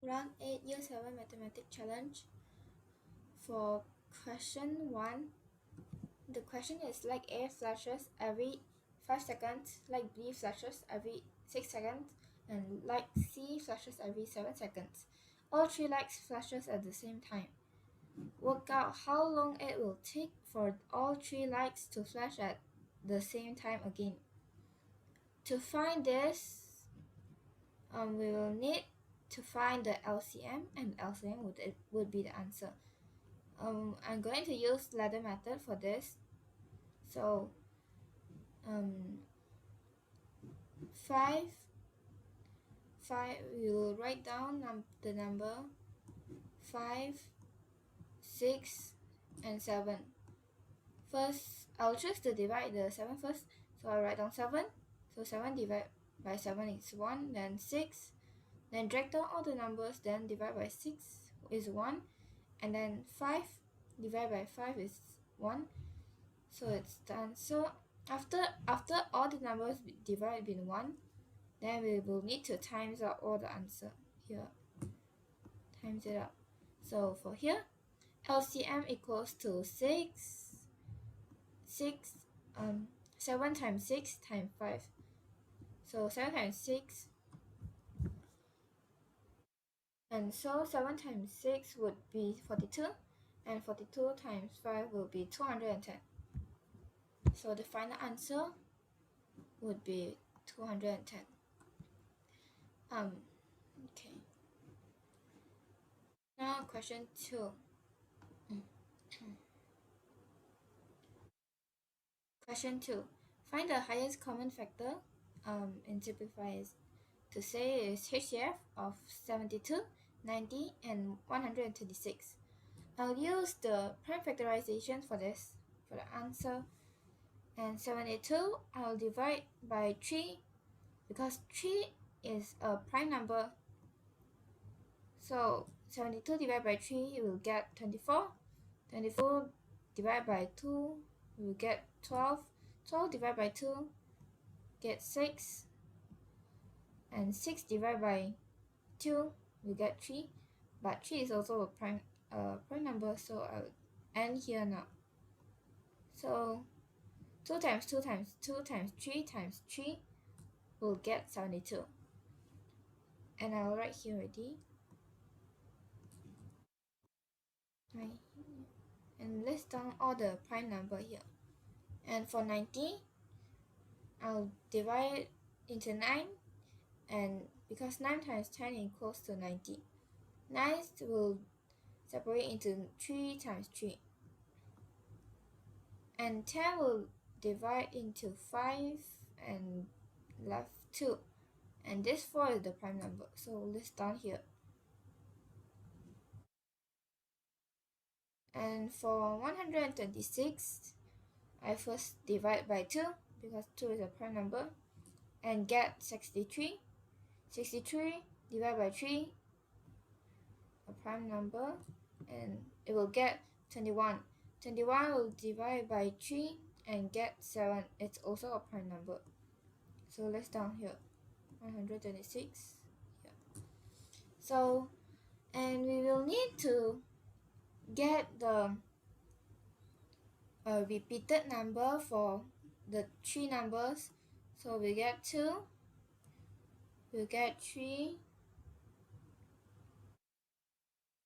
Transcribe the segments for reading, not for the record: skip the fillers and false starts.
Round 8 Year 7 Mathematics Challenge. For question 1, the question is like A flashes every 5 seconds, like B flashes every 6 seconds, and like C flashes every 7 seconds. All 3 lights flashes at the same time. Work out how long it will take for all 3 lights to flash at the same time again. To find this, we will need to find the LCM, and LCM would be the answer. I'm going to use ladder method for this. So 5 we will write down the number 5, 6, and 7. First, I'll choose to divide the 7 first. So I'll write down 7. So 7 divided by 7 is 1, then 6. Then drag down all the numbers, then divide by 6 is 1. And then 5 divided by 5 is 1. So it's done. So after all the numbers divide in 1, then we will need to times out all the answer here. Times it up. So for here, LCM equals to 7 times 6 times 5. So 7 times 6. And so 7 times 6 would be 42. And 42 times 5 will be 210. So the final answer would be 210. Okay. Now question 2. Question 2. Find the highest common factor. And simplify to say is HCF of 72, 90, and 126. I'll use the prime factorization for this, for the answer. And 72, I'll divide by 3 because 3 is a prime number. So 72 divided by 3, you will get 24. 24 divided by 2, you will get 12. 12 divided by 2, get 6. And 6 divided by 2, we get 3. But 3 is also a prime number, so I'll end here now. So 2 times 2 times 2 times 3 times 3 will get 72. And I'll write here already. Right. And list down all the prime number here. And for 90, I'll divide it into 9. And because 9 times 10 equals to 90. 9 will separate into 3 times 3. And 10 will divide into 5 and left 2. And this 4 is the prime number. So list down here. And for 126, I first divide by 2 because 2 is a prime number and get 63. 63 divided by 3, a prime number, and it will get 21. 21 will divide by 3 and get 7. It's also a prime number. So let's down here. 126. Yeah. So, and we will need to get the repeated number for the 3 numbers. So we get 2, we get 3,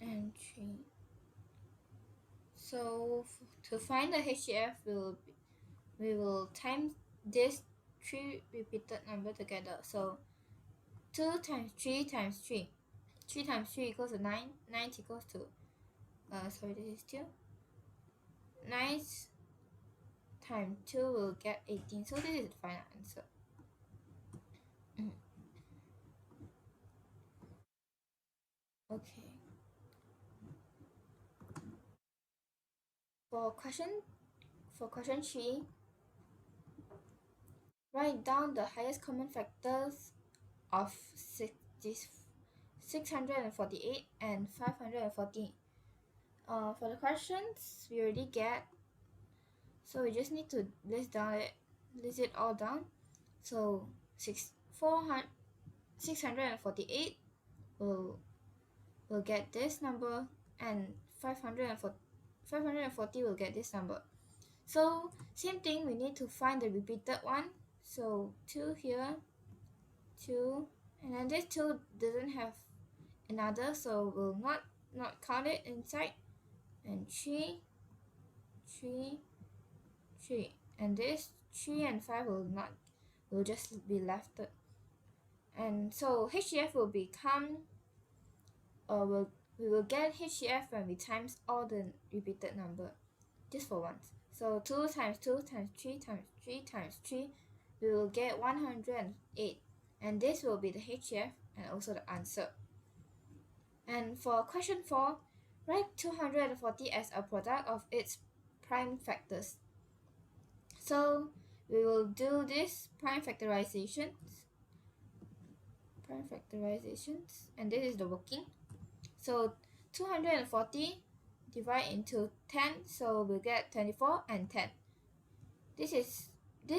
and 3. So to find the HCF, we will times this 3 repeated number together. So 2 times 3 times 3. 3 times 3 equals to 9. 9 equals to, this is 2. 9 times 2 will get 18. So this is the final answer. Okay. For question 3, write down the highest common factors of 648 and 540. For the questions we already get, so we just need to list it all down. So 648 will will get this number, and 540 will get this number. So same thing, we need to find the repeated one. So 2 here, 2, and then this 2 doesn't have another, so we'll not count it inside. And 3, 3, 3, and this 3 and 5 will just be left. And so HCF will become we will get HCF when we times all the repeated number, just for once. So 2 times 2 times 3 times 3 times 3, we will get 108, and this will be the HCF and also the answer. And for question 4, write 240 as a product of its prime factors. So we will do this prime factorizations, and this is the working. So 240 divide into 10, so we'll get 24 and 10. This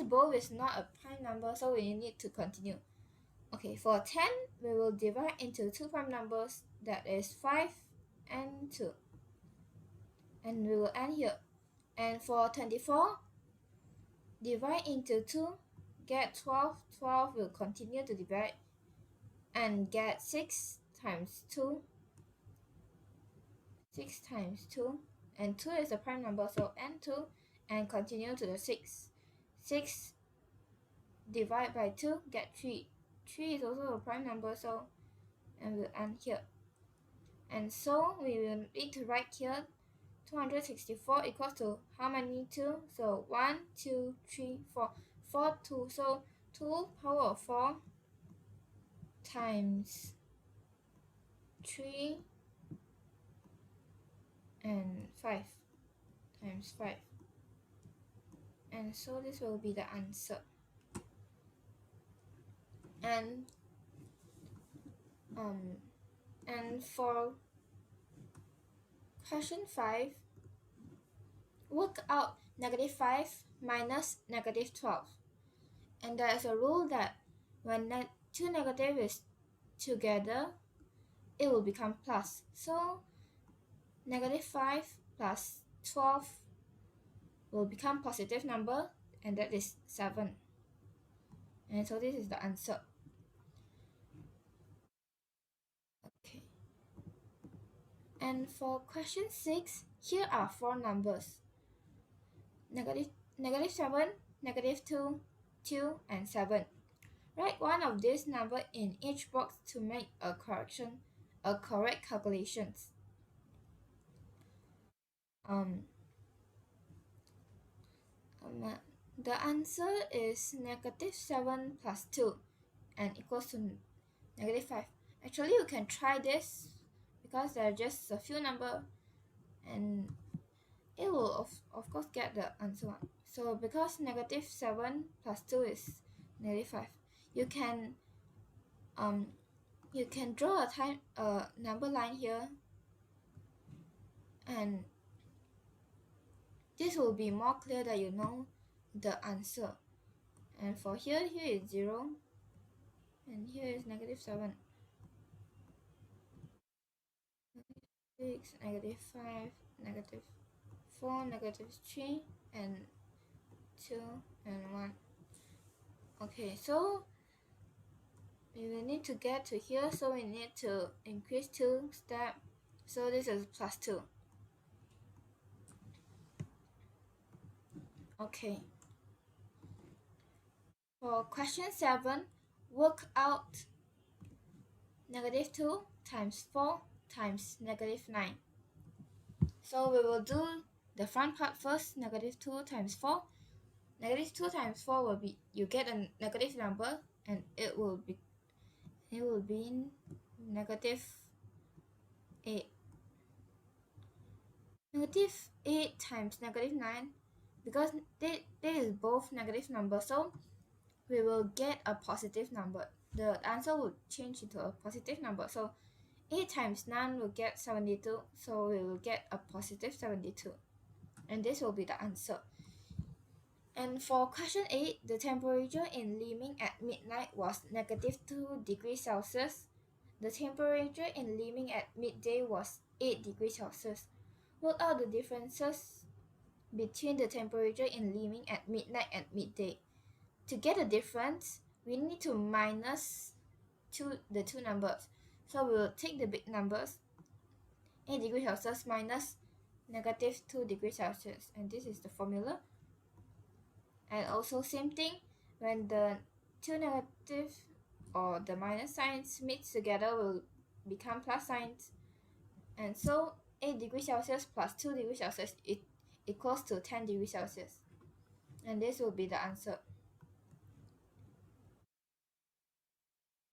both is not a prime number, so we need to continue. Okay, for 10, we will divide into two prime numbers, that is 5 and 2. And we will end here. And for 24, divide into 2, get 12. 12 will continue to divide and get 6 times 2. 6 times 2, and 2 is a prime number, so n2, and continue to the 6. 6 divide by 2, get 3. 3 is also a prime number, so and we'll end here. And so we will need to write here 264 equals to how many 2? So 1, 2, 3, 4. 4, 2. So 2 power of 4 times 3 and 5 times 5. And so this will be the answer. And for question 5, work out -5 minus -12. And there is a rule that when two negative is together, it will become plus. So -5 plus 12 will become positive number, and that is 7. And so this is the answer. Okay. And for question 6, here are 4 numbers: -7, -2, 2, and 7. Write one of these numbers in each box to make a correct calculations. The answer is -7 plus 2 and equals to -5. Actually, you can try this because there are just a few numbers, and it will of course get the answer. So because -7 plus 2 is -5, you can draw a number line here, and this will be more clear that you know the answer. And for here is 0, and here is -7, -6, -5, -4, -3, and 2 and 1. Okay, so we will need to get to here, so we need to increase 2 steps. So this is +2. Okay. For question 7, work out -2 times 4 times -9. So we will do the front part first. -2 times 4. -2 times 4 will be, you get a negative number, and it will be -8. -8 times -9, because they is both negative number, so we will get a positive number. The answer will change into a positive number. So 8 times 9 will get 72, so we will get a positive 72. And this will be the answer. And for question 8, the temperature in Liming at midnight was -2 degrees Celsius. The temperature in Liming at midday was 8 degrees Celsius. Work out the differences between the temperature in Liming at midnight and midday. To get the difference, we need to minus the two numbers. So we will take the big numbers, 8 degrees Celsius minus negative 2 degrees Celsius, and this is the formula. And also same thing, when the two negative or the minus signs mix together will become plus signs. And so 8 degrees Celsius plus 2 degrees Celsius equals to 10 degrees Celsius. And this will be the answer.